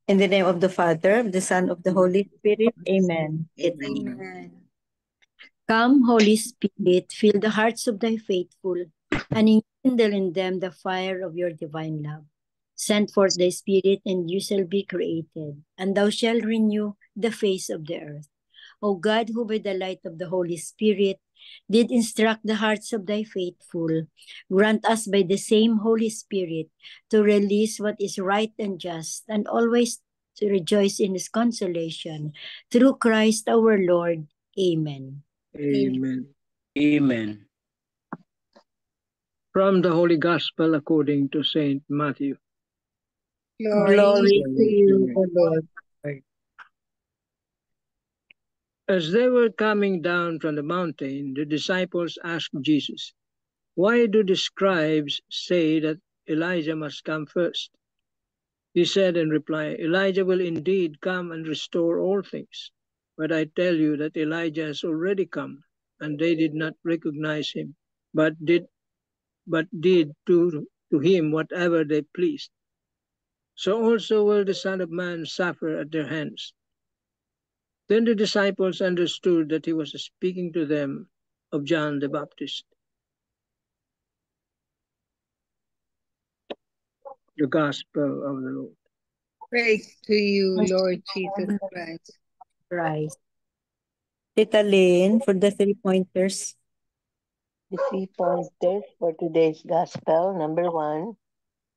In the name of the Father, of the Son, of the Holy Spirit. Amen. Amen. Come, Holy Spirit, fill the hearts of thy faithful, and enkindle in them the fire of your divine love. Send forth thy Spirit, and you shall be created, and thou shalt renew the face of the earth. O God, who by the light of the Holy Spirit did instruct the hearts of thy faithful, grant us by the same Holy Spirit to release what is right and just, and always to rejoice in his consolation. Through Christ our Lord. Amen. Amen. Amen. From the Holy Gospel according to Saint Matthew. Glory To you, O Lord. As they were coming down from the mountain, the disciples asked Jesus, "Why do the scribes say that Elijah must come first?" He said in reply, "Elijah will indeed come and restore all things. But I tell you that Elijah has already come, and they did not recognize him, but did to him whatever they pleased. So also will the Son of Man suffer at their hands." Then the disciples understood that he was speaking to them of John the Baptist. The Gospel of the Lord. Praise to you, Lord Jesus Christ. Christ. Tita Lynn, for the 3 pointers. The 3 pointers for today's Gospel. Number 1,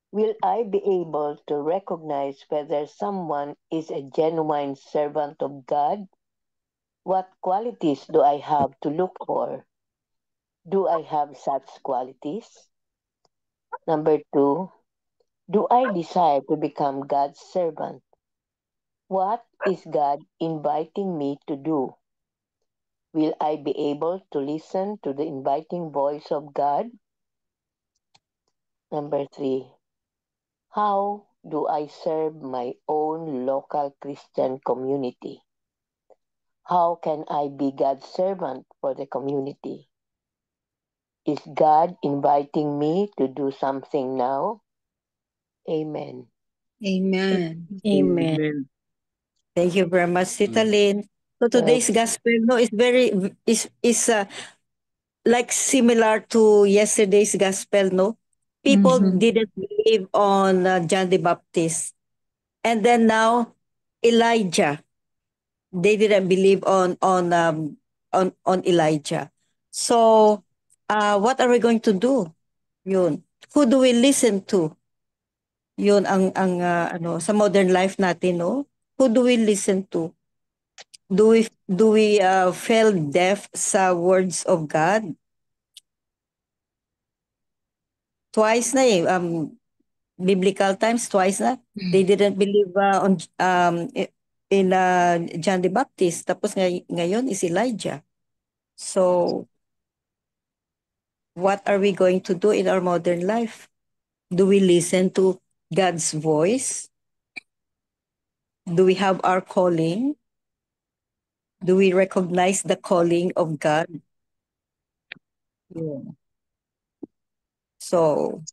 will I be able to recognize whether someone is a genuine servant of God? What qualities do I have to look for? Do I have such qualities? Number 2, do I desire to become God's servant? What is God inviting me to do? Will I be able to listen to the inviting voice of God? Number 3, how do I serve my own local Christian community? How can I be God's servant for the community? Is God inviting me to do something now? Amen. Amen. Amen. Amen. Thank you very much, Tita Mm. Lynn. So today's gospel is very is like similar to yesterday's gospel, no? People Mhm. didn't believe on John the Baptist. And then now Elijah. They didn't believe on Elijah. So what are we going to do? Yun. Who do we listen to? Yun ang ano sa modern life natin, no? Who do we listen to? Do we feel deaf sa words of God? Twice na eh. Biblical times, twice na. They didn't believe on in John the Baptist. Tapos ngayon is Elijah. So, what are we going to do in our modern life? Do we listen to God's voice? Do we have our calling? Do we recognize the calling of God? Yeah. So,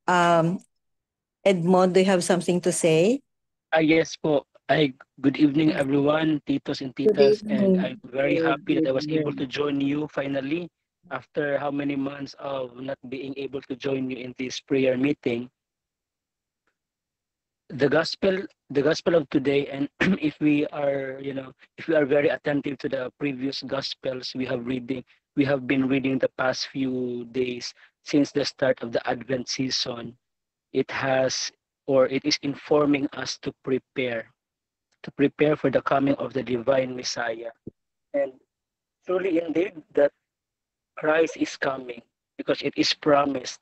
um, Edmond, do you have something to say? Yes po. Good evening everyone, titos and Good titas, and evening. I'm very happy that I was able to Amen. join you finally after how many months of not being able to join you in this prayer meeting. The gospel of today, and if we are, if we are very attentive to the previous gospels we have been reading the past few days since the start of the Advent season, it has, or it is informing us to prepare for the coming of the divine Messiah. And truly indeed that Christ is coming, because it is promised,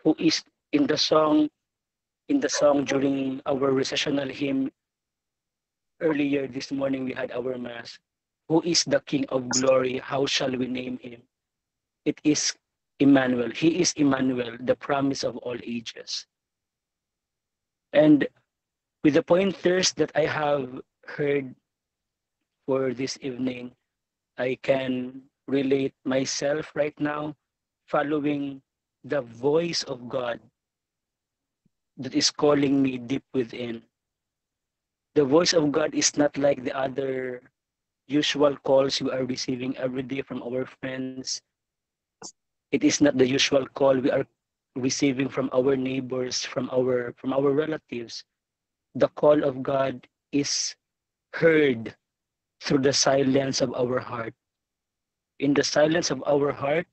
who is in the song during our recessional hymn earlier this morning. We had our mass. Who is the King of glory? How shall we name him? It is Emmanuel. He is Emmanuel, the promise of all ages. And with the pointers that I have heard for this evening, I can relate myself right now following the voice of God that is calling me deep within. The voice of God is not like the other usual calls we are receiving every day from our friends. It is not the usual call we are receiving from our neighbors, from our relatives. The call of God is heard through the silence of our heart. In the silence of our hearts,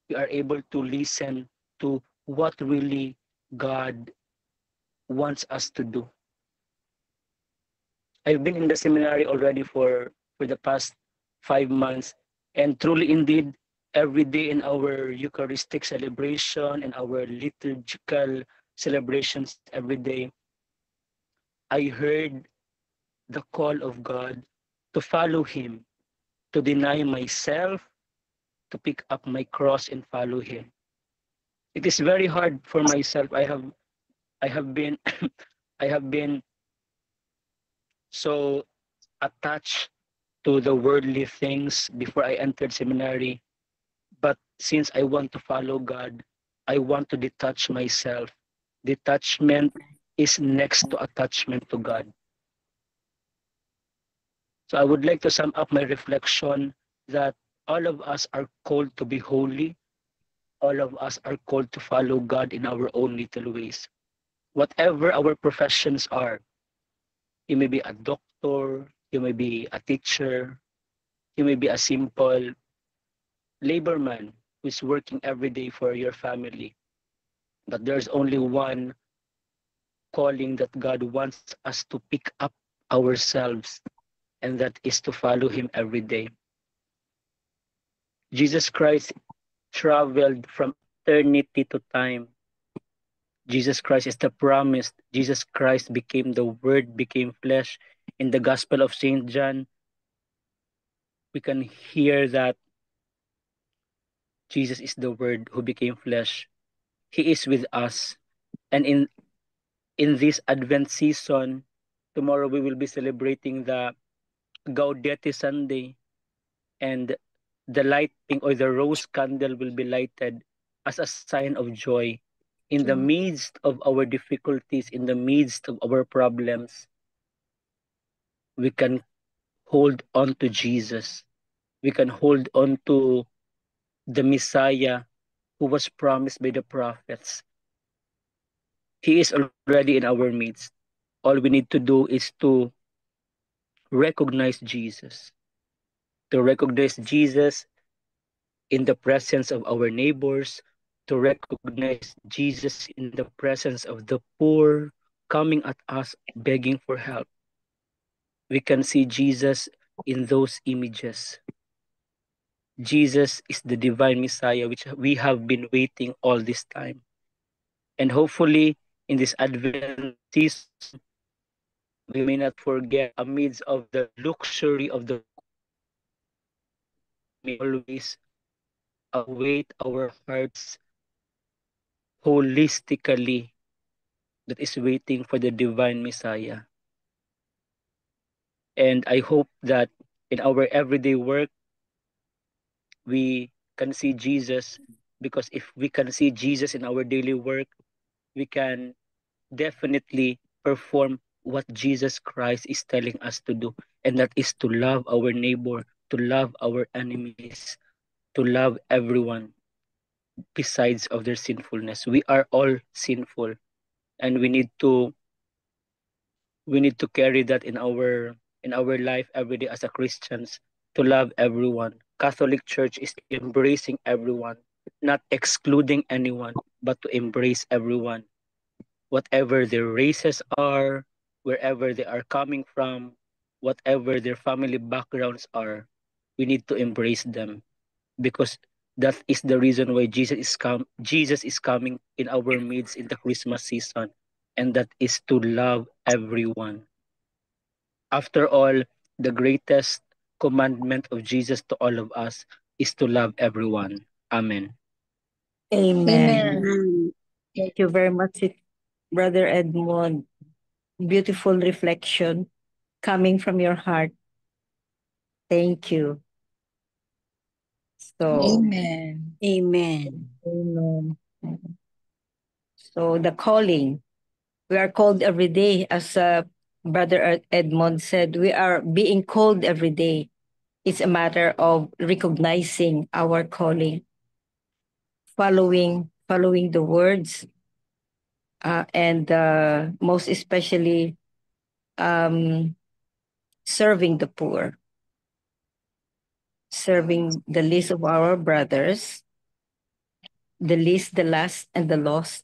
we are able to listen to what really God wants us to do. I've been in the seminary already for the past 5 months, and truly indeed, every day in our Eucharistic celebration and our liturgical celebrations every day, I heard the call of God to follow Him, to deny myself, to pick up my cross and follow Him. It is very hard for myself. I have been I have been so attached to the worldly things before I entered seminary. But since I want to follow God, I want to detach myself. Detachment is next to attachment to God. So I would like to sum up my reflection that all of us are called to be holy. All of us are called to follow God in our own little ways. Whatever our professions are, you may be a doctor, you may be a teacher, you may be a simple laborman who is working every day for your family. But there's only one calling that God wants us to pick up ourselves, and that is to follow Him every day. Jesus Christ traveled from eternity to time. Jesus Christ is the promised. Jesus Christ became the Word, became flesh. In the Gospel of St. John, we can hear that Jesus is the Word who became flesh. He is with us. And in this Advent season, tomorrow we will be celebrating the Gaudete Sunday, and the lighting or the rose candle will be lighted as a sign of joy. In the midst of our difficulties, in the midst of our problems, we can hold on to Jesus. We can hold on to the Messiah who was promised by the prophets. He is already in our midst. All we need to do is to recognize Jesus, to recognize Jesus in the presence of our neighbors, to recognize Jesus in the presence of the poor coming at us begging for help. We can see Jesus in those images. Jesus is the divine Messiah which we have been waiting all this time. And hopefully in this Advent season, we may not forget amidst of the luxury of the may always await our hearts holistically that is waiting for the divine Messiah. And I hope that in our everyday work, we can see Jesus, because if we can see Jesus in our daily work, we can definitely perform what Jesus Christ is telling us to do. And that is to love our neighbor, to love our enemies, to love everyone besides of their sinfulness. We are all sinful, and we need to carry that in our life every day as a Christians, to love everyone. Catholic Church is embracing everyone, not excluding anyone, but to embrace everyone, whatever their races are, wherever they are coming from, whatever their family backgrounds are. We need to embrace them, because that is the reason why Jesus is coming in our midst in the Christmas season, and that is to love everyone. After all, the greatest commandment of Jesus to all of us is to love everyone. Amen. Amen. Thank you very much, Brother Edmond. Beautiful reflection coming from your heart. Thank you. So, Amen. Amen. amen. So the calling, we are called every day, as Brother Edmond said, we are being called every day. It's a matter of recognizing our calling, following the words, and most especially serving the poor, serving the least of our brothers, the least, the last, and the lost,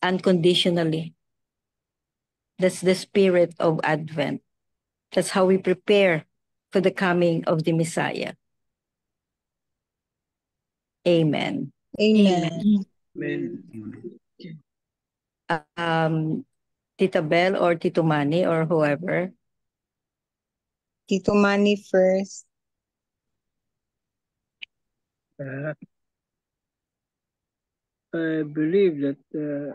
unconditionally. That's the spirit of Advent. That's how we prepare for the coming of the Messiah. Amen. Amen. Amen. Tita Bell or Tito Manny or whoever. Tito Manny first. I believe that the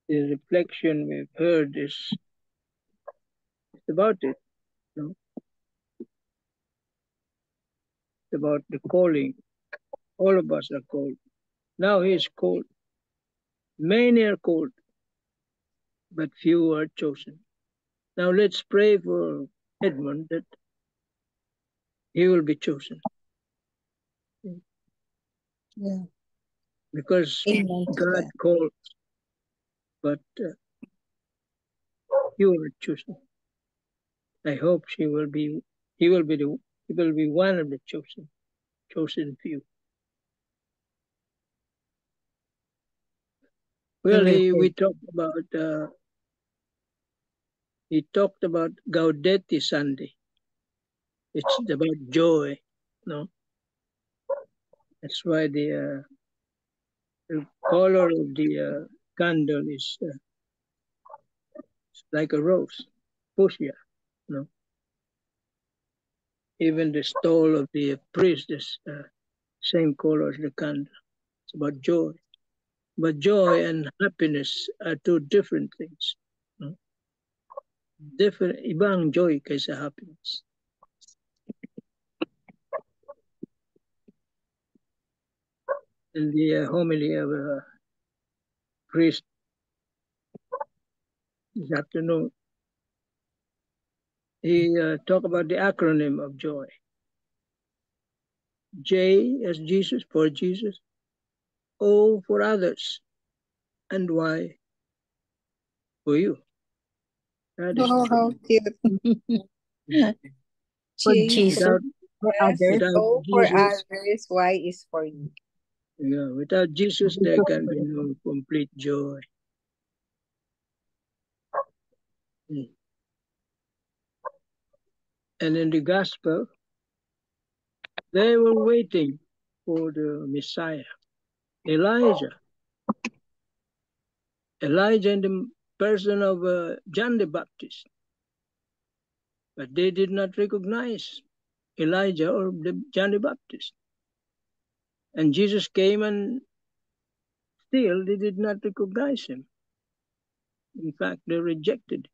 reflection we've heard is about it. You know? It's about the calling. All of us are called. Now he is called. Many are called, but few are chosen. Now let's pray for Edmund that he will be chosen. Yeah. Because Amen to God that. calls, but few are chosen. I hope he will be one of the chosen few. Well, we talked about he talked about Gaudete Sunday. It's about joy, no? That's why the color of the candle is like a rose, fuchsia, no? Even the stole of the priest is same color as the candle. It's about joy. But joy and happiness are two different things. No? Different, ibang joy kaysa happiness. In the homily of a priest this afternoon, he talked about the acronym of joy. J as Jesus, for Jesus. O for others. And Y for you. That is Oh, how cute. For J Jesus, for for yes. others. O for Jesus, others. Y is for you. yeah, without Jesus, there can be no complete joy. And in the gospel, they were waiting for the Messiah, Elijah. Elijah in the person of John the Baptist. But they did not recognize Elijah or John the Baptist. And Jesus came and still they did not recognize him. In fact, they rejected him,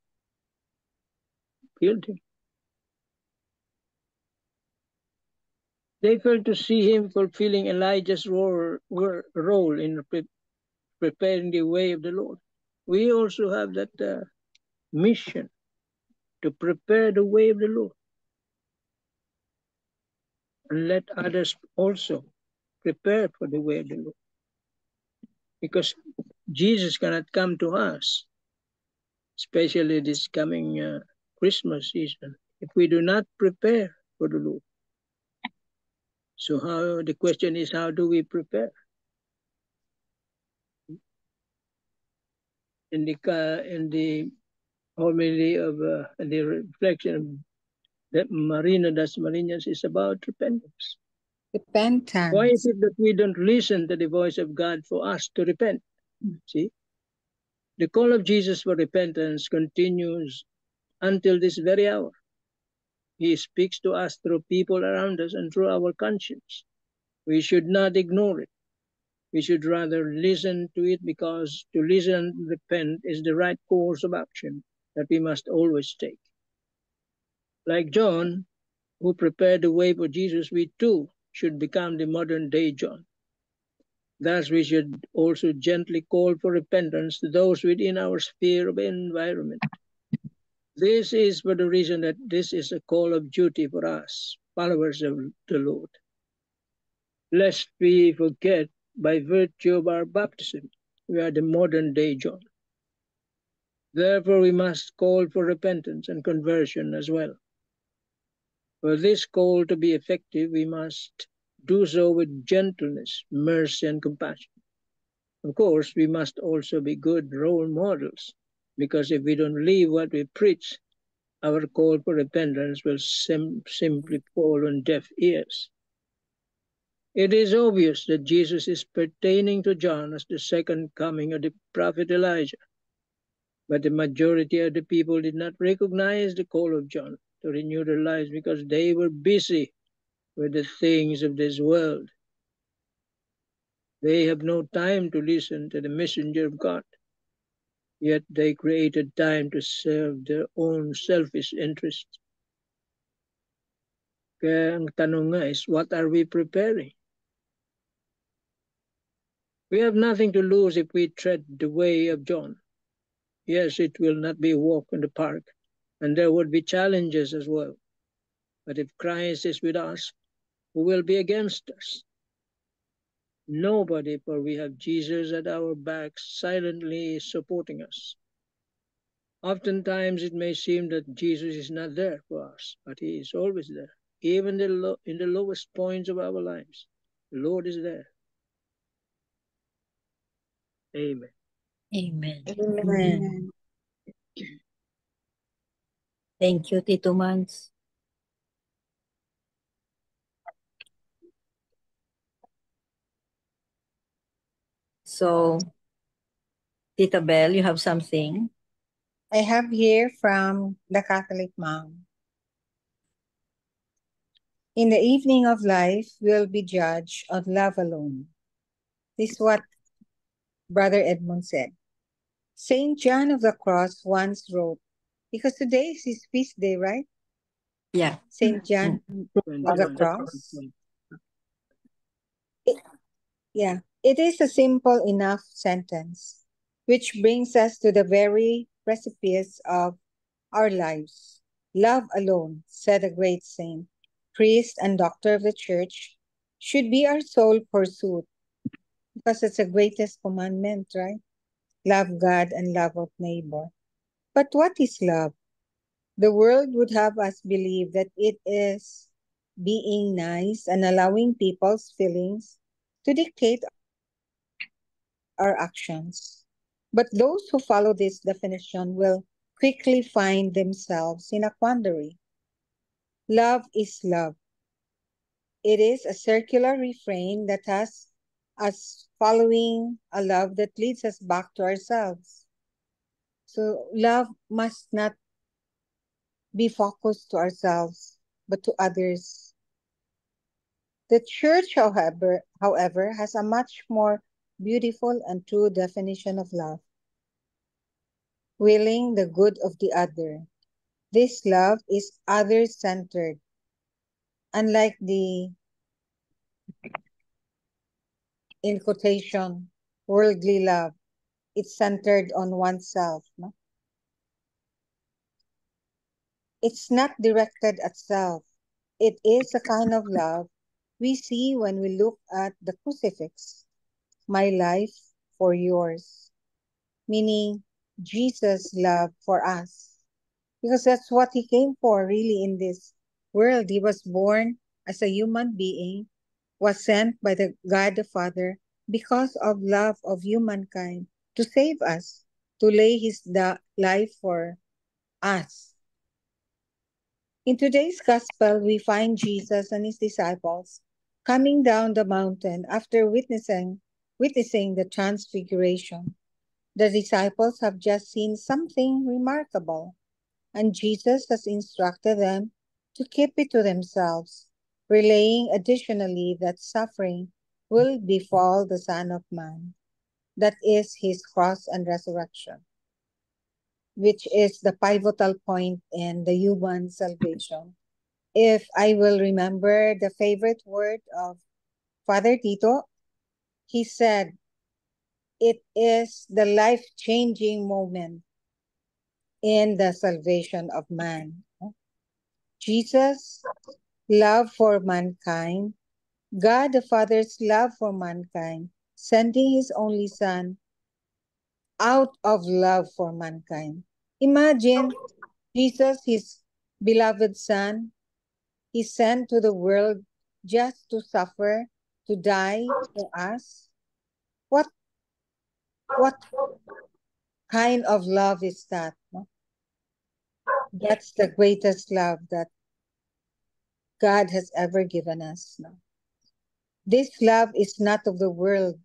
killed him. They failed to see him fulfilling Elijah's role in preparing the way of the Lord. We also have that mission to prepare the way of the Lord and let others also prepare for the way of the Lord. Because Jesus cannot come to us, especially this coming Christmas season, if we do not prepare for the Lord. So the question is, how do we prepare? In the homily of the reflection that Marina das Marinas is about repentance. Repentance. Why is it that we don't listen to the voice of God for us to repent? See, the call of Jesus for repentance continues until this very hour. He speaks to us through people around us and through our conscience. We should not ignore it. We should rather listen to it, because to listen and repent is the right course of action that we must always take. Like John, who prepared the way for Jesus, we too should become the modern day John. Thus, we should also gently call for repentance to those within our sphere of environment. This is for the reason that this is a call of duty for us, followers of the Lord. Lest we forget, by virtue of our baptism, we are the modern day John. Therefore, we must call for repentance and conversion as well. For this call to be effective, we must do so with gentleness, mercy, and compassion. Of course, we must also be good role models, because if we don't live what we preach, our call for repentance will simply fall on deaf ears. It is obvious that Jesus is pertaining to John as the second coming of the prophet Elijah. But the majority of the people did not recognize the call of John to renew their lives because they were busy with the things of this world. They have no time to listen to the messenger of God. Yet they created time to serve their own selfish interests. Kaya ang tanong nga is, what are we preparing? We have nothing to lose if we tread the way of John. Yes, it will not be a walk in the park, and there would be challenges as well. But if Christ is with us, who will be against us? Nobody, for we have Jesus at our backs, silently supporting us. Oftentimes it may seem that Jesus is not there for us, but he is always there. Even in the lowest points of our lives, the Lord is there. Amen. Amen. Amen. Thank you, Tito Mans. So, Tita Bell, you have something? I have here from the Catholic Mom. In the evening of life, we'll be judged on love alone. This is what Brother Edmund said. Saint John of the Cross once wrote, because today is his feast day, right? Yeah. Saint John of the Cross. It is a simple enough sentence, which brings us to the very precipice of our lives. Love alone, said a great saint, priest and doctor of the church, should be our sole pursuit, because it's the greatest commandment, right? Love God and love of neighbor. But what is love? The world would have us believe that it is being nice and allowing people's feelings to dictate our actions. But those who follow this definition will quickly find themselves in a quandary. Love is love. It is a circular refrain that has us following a love that leads us back to ourselves. So love must not be focused to ourselves, but to others. The church, however, has a much more beautiful and true definition of love. Willing the good of the other. This love is other-centered. Unlike the, in quotation, worldly love, it's centered on oneself. No? It's not directed at self. It is a kind of love we see when we look at the crucifix. My life for yours. Meaning Jesus' love for us. Because that's what he came for really in this world. He was born as a human being, was sent by the God the Father because of love of humankind to save us, to lay his life for us. In today's gospel, we find Jesus and his disciples coming down the mountain after witnessing the transfiguration. The disciples have just seen something remarkable, and Jesus has instructed them to keep it to themselves, relaying additionally that suffering will befall the Son of Man, that is his cross and resurrection, which is the pivotal point in the human salvation. If I will remember the favorite word of Father Tito, he said, it is the life-changing moment in the salvation of man. Jesus' love for mankind, God the Father's love for mankind, sending his only Son out of love for mankind. Imagine Jesus, his beloved Son, he sent to the world just to suffer, to die for us. What kind of love is that? No? That's the greatest love that God has ever given us. No? This love is not of the world,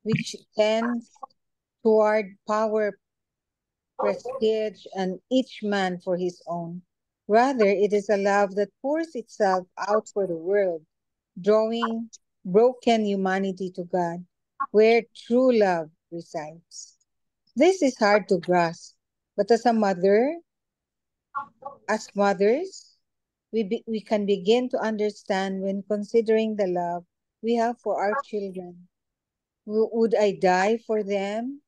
which tends toward power, prestige, and each man for his own. Rather, it is a love that pours itself out for the world, drawing broken humanity to God, where true love resides. This is hard to grasp, but as mothers, we can begin to understand when considering the love we have for our children. Would I die for them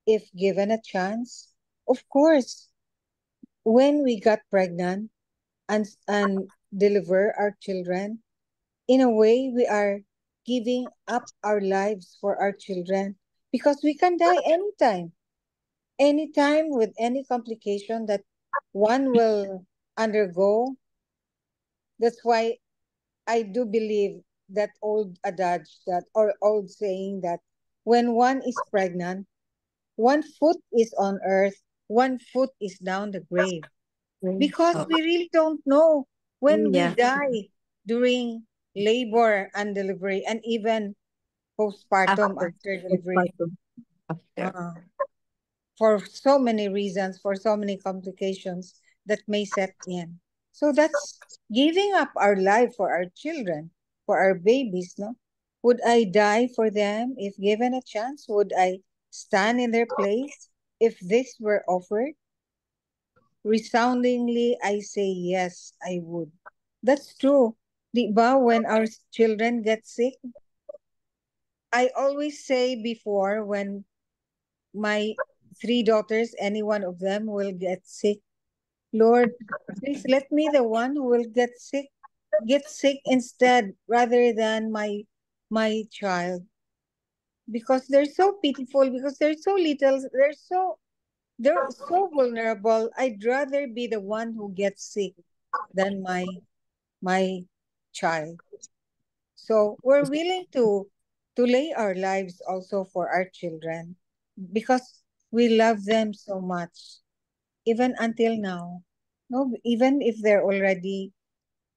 if given a chance? Of course, when we got pregnant and deliver our children, in a way we are giving up our lives for our children because we can die anytime with any complication that one will undergo. That's why I do believe that old adage that or old saying that when one is pregnant, one foot is on earth, one foot is down the grave. Because Oh, we really don't know when we yeah. die during labor and delivery and even postpartum After. after delivery. After. For so many reasons, for so many complications that may set in. So that's giving up our life for our children, for our babies, no? Would I die for them if given a chance? Would I stand in their place if this were offered? Resoundingly, I say yes, I would. That's true. Di ba, when our children get sick, I always say before when my three daughters, any one of them will get sick, Lord, please let me the one who will get sick instead rather than my child. Because they're so pitiful, because they're so little, they're so vulnerable. I'd rather be the one who gets sick than my child. So we're willing to lay our lives also for our children because we love them so much, even until now. No, even if they're already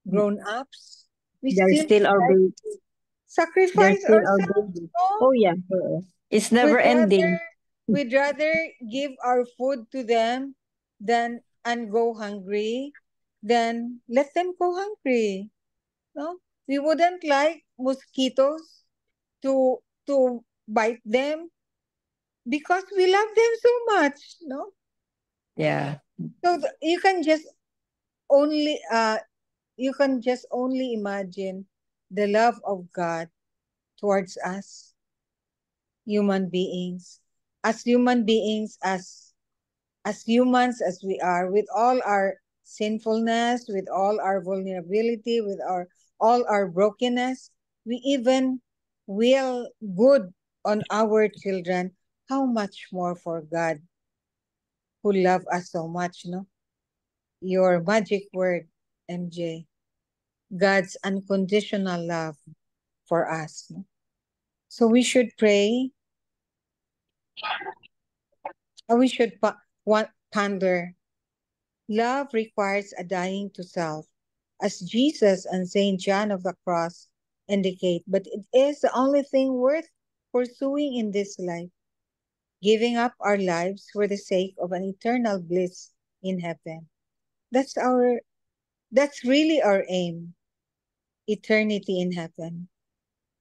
grown ups, we They're still still our like baby. to They're sacrifice still our ourselves. baby. No, Oh yeah. Oo. It's never we'd rather ending. we'd rather give our food to them than and go hungry than let them go hungry. No, we wouldn't like mosquitoes to bite them because we love them so much. No, Yeah. so you can just only imagine the love of God towards us, human beings, as human beings, as humans as we are, with all our sinfulness, with all our vulnerability, with our all our brokenness, we even will good on our children. How much more for God who love us so much, no? Your magic word, MJ. God's unconditional love for us. No? So we should pray. We should ponder. Love requires a dying to self, as Jesus and Saint John of the Cross indicate, but it is the only thing worth pursuing in this life, giving up our lives for the sake of an eternal bliss in heaven. That's really our aim, eternity in heaven.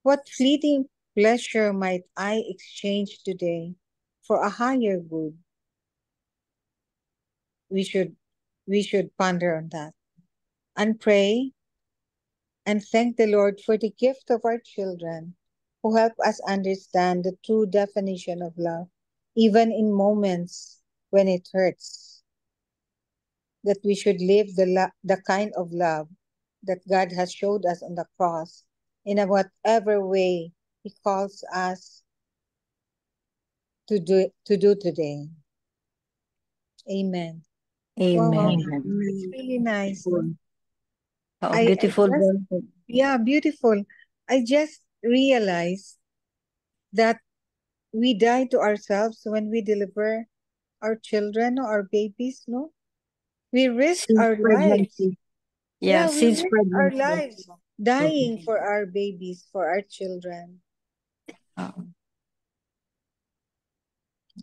What fleeting pleasure might I exchange today for a higher good? We should we should ponder on that and pray and thank the Lord for the gift of our children who help us understand the true definition of love, even in moments when it hurts. That we should live the kind of love that God has showed us on the cross in a whatever way He calls us to do today. Amen. Wow, Amen. it's really nice. No? Oh, I beautiful just, verse. yeah, beautiful. I just realized that we die to ourselves when we deliver our children or our babies, no? We risk Since our lives. pregnancy. Yeah, Yeah, we since risk our pregnancy. lives dying for our babies, for our children. Oh,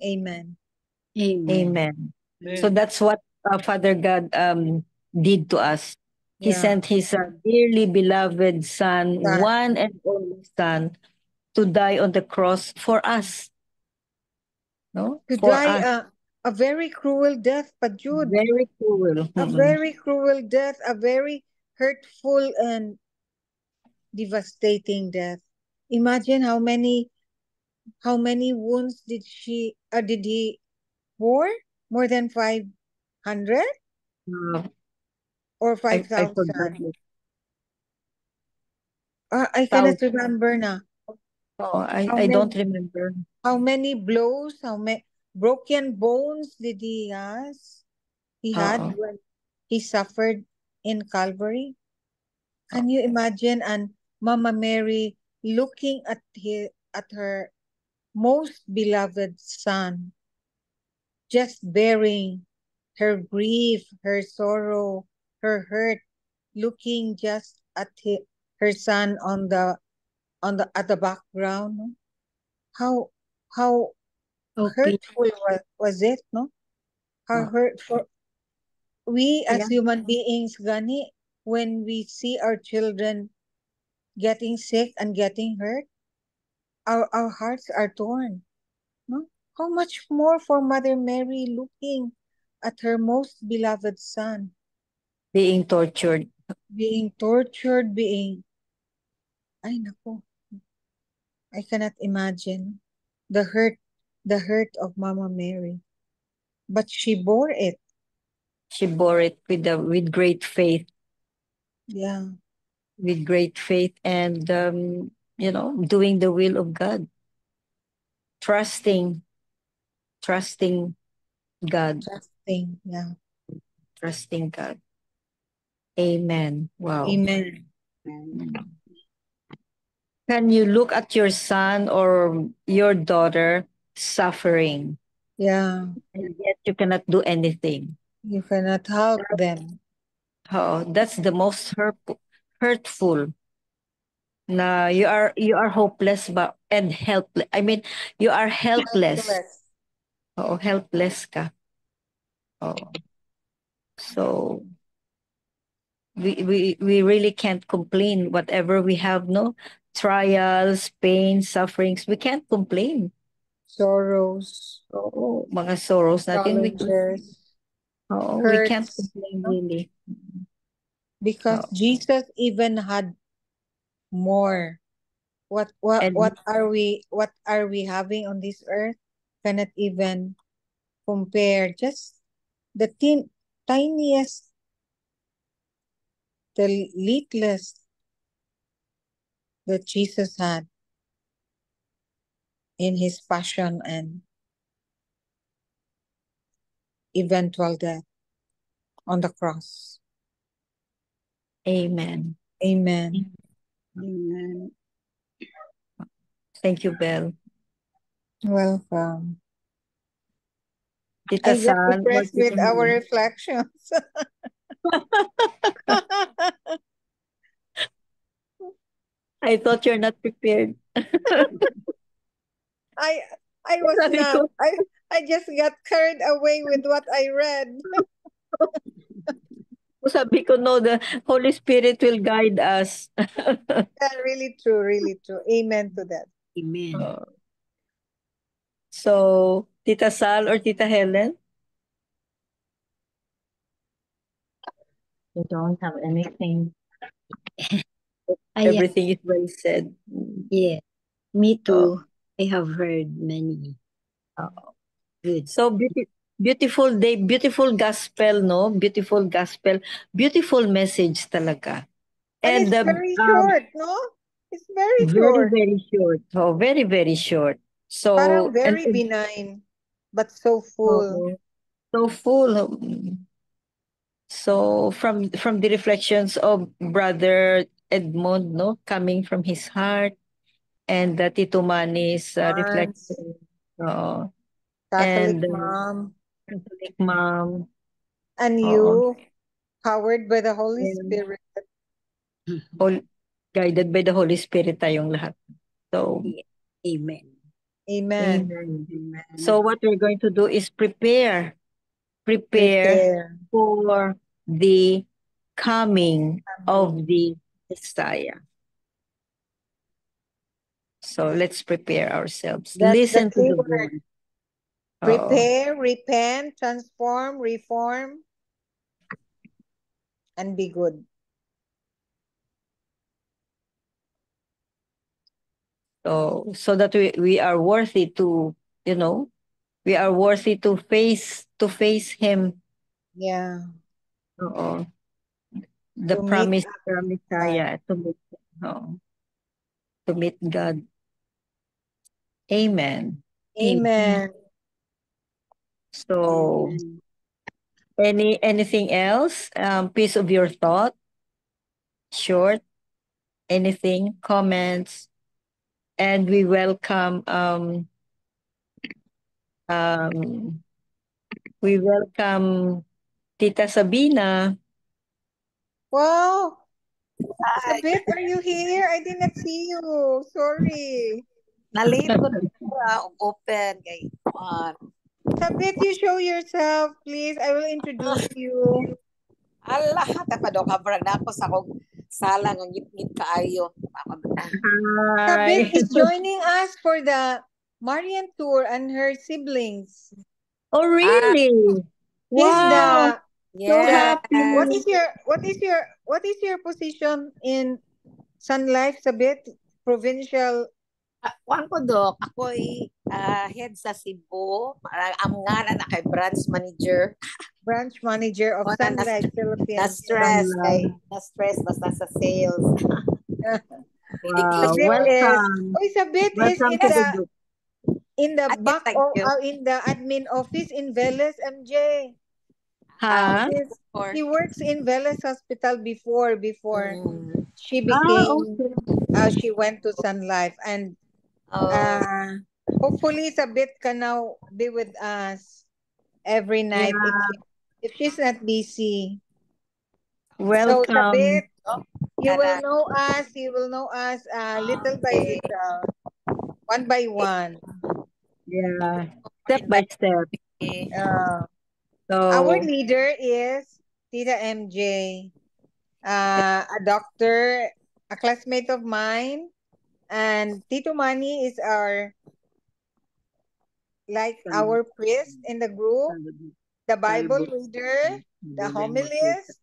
Amen. Amen. amen. So Amen. that's what Father God did to us. He Yeah. sent his dearly beloved Son, Son. one and only Son, to die on the cross for us. No, To for die us. a very cruel death, Jude. Very cruel. A very cruel death, a very hurtful and devastating death. Imagine how many wounds did he bore? More than 500 Uh, or I forgot 5,000? it. I cannot Thousand. remember na. Oh, How I don't many remember. how many blows, how many broken bones did he had Oo. when he suffered in Calvary? Can you imagine and Mama Mary looking at her most beloved son, just bearing her grief, her sorrow, her hurt, looking just at her son at the background. No? How Okay. hurtful was it, no? How Oh, hurtful we as yeah. human beings, Gani, when we see our children getting sick and getting hurt, our hearts are torn. No? How much more for Mother Mary looking at her most beloved son Being tortured. being tortured, ay naku, I cannot imagine the hurt of Mama Mary. But she bore it. She bore it with great faith, Yeah, with great faith, and doing the will of God, trusting, trusting God, trusting. Yeah. trusting God. Amen. Wow. Amen. Can you look at your son or your daughter suffering, Yeah. and yet you cannot do anything? You cannot help them. Oh, that's the most hurtful. Na you are hopeless and helpless. I mean, you are helpless. Helpless. Oh, helpless ka. Oh. So we really can't complain whatever we have, no? Trials, pain, sufferings, we can't complain. Sorrows, Oo, mga sorrows natin, challenges, we can't hurts. complain No? really. Because Oo. Jesus even had more. And What are we having on this earth? Cannot even compare just the tiniest, the littlest that Jesus had in his passion and eventual death on the cross. amen. Amen. Amen. Thank you, Belle. Welcome. Tita I get San or depressed Tita with our Helen? reflections. I thought you're not prepared. I I was Sabi not. ko, I just got carried away with what I read. sabi ko, no, the Holy Spirit will guide us. Yeah, really true, really true. Amen to that. Amen. So, Tita Sal or Tita Helen? We don't have anything. Ayan. Everything is well said. Yeah. Me too. I have heard many. Good. So beautiful day, beautiful gospel, no? Beautiful gospel, beautiful message talaga. And it's very short, no? It's very short. Very short. Oh, very, very short. So, Parang very benign, but so full. so full. So from the reflections of Brother Edmond, no, coming from his heart, and Tito Manny's reflection, Catholic and mom. Catholic mom, And you, powered by the Holy Spirit. Guided by the Holy Spirit tayong lahat. So, Amen. Amen. So what we're going to do is prepare for the coming of the Messiah. So let's prepare ourselves. That's Listen the key to the word. word. Prepare, repent, transform, reform, and be good. So that we are worthy to, we are worthy to face him. Yeah. The To promise meet of Messiah, to meet God. Amen. Amen. So, anything else? Piece of your thought? Short? Anything? Comments? And we welcome Tita Sabina. Wow. Sabit, are you here? I did not see you. Sorry. Nalate ko open kay Sabit, you show yourself, please. I will introduce you. Allah, tapado ka brag na ako sa kong sala ng ngit-ngit kaayo. Sabit is joining us for the Marian tour and her siblings. Oh, really? Wow. So happy. What is your position in Sun Life, Sabit? Provincial. Kuan ko dok, ako ay head sa Cebu, ang nga na kay branch manager. Branch manager of Sun Life Philippines. Na-stress basta sa sales. Wow, welcome. Sabit is in the back or in the admin office in Veles, MJ. He works in Veles Hospital before she became she went to Sun Life, and hopefully Sabit can now be with us every night if she's not busy. Welcome. So Sabit, you will know us little by little, one by one. Yeah, step by step. So our leader is Tita MJ, a doctor, a classmate of mine, and Tito Manny is our priest in the group, the Bible reader, the homilist.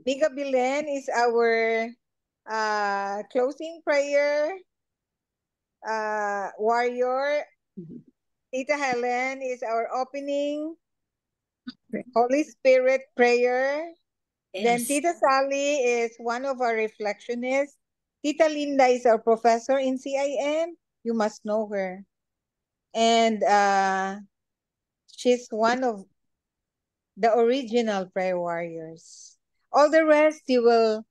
Miga Bilen is our closing prayer warrior. Tita Helen is our opening Holy Spirit prayer. Yes. Then Tita Sally is one of our reflectionists. Tita Linda is our professor in CIM. You must know her. And she's one of the original prayer warriors. All the rest you will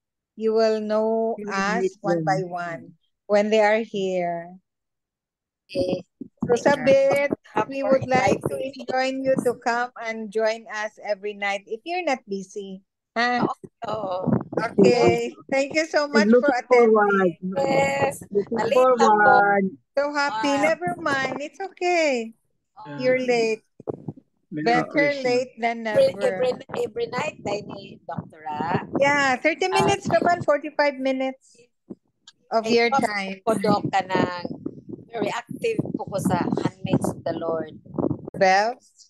know us one by one when they are here. So Sabit, we would like to join you to come and join us every night if you're not busy. Okay. Thank you so much for attending. Yes. Looking forward. So happy. Never mind. It's okay. You're late. Better late than never. Every night, ni Doctora. Yeah, 30 minutes naman, 45 minutes of your time. Podok ka ng very active po ko sa handmaids of the Lord. Bells?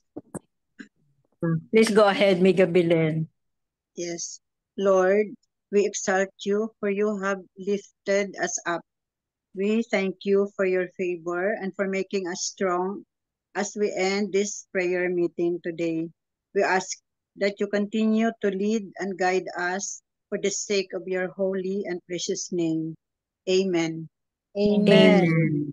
Please go ahead, Miga Bilen. Yes. Lord, we exalt you for you have lifted us up. We thank you for your favor and for making us strong as we end this prayer meeting today. We ask that you continue to lead and guide us for the sake of your holy and precious name. Amen. Amen.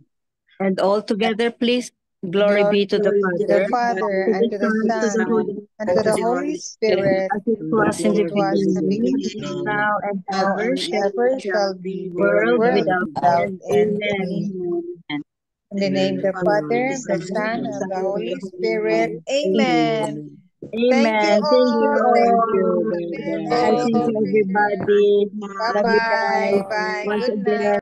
And all together, please. Glory be to the Glory be to the Father, Father, to and the to the Son, to the Son, Holy and to the Spirit, Holy Spirit, as it was as in the it was in the beginning, beginning, now and now ever and shall ever be, shall be, world world without without end. end. Amen. Amen. In the name of the Father, of the Son, and of the Holy Spirit. Amen. Thank you Amen. Thank you all. Thank all. you. Thank Bye. Bye-bye. Thank you. you, everybody. Love you Bye-bye. guys. Bye. Once Good again. night.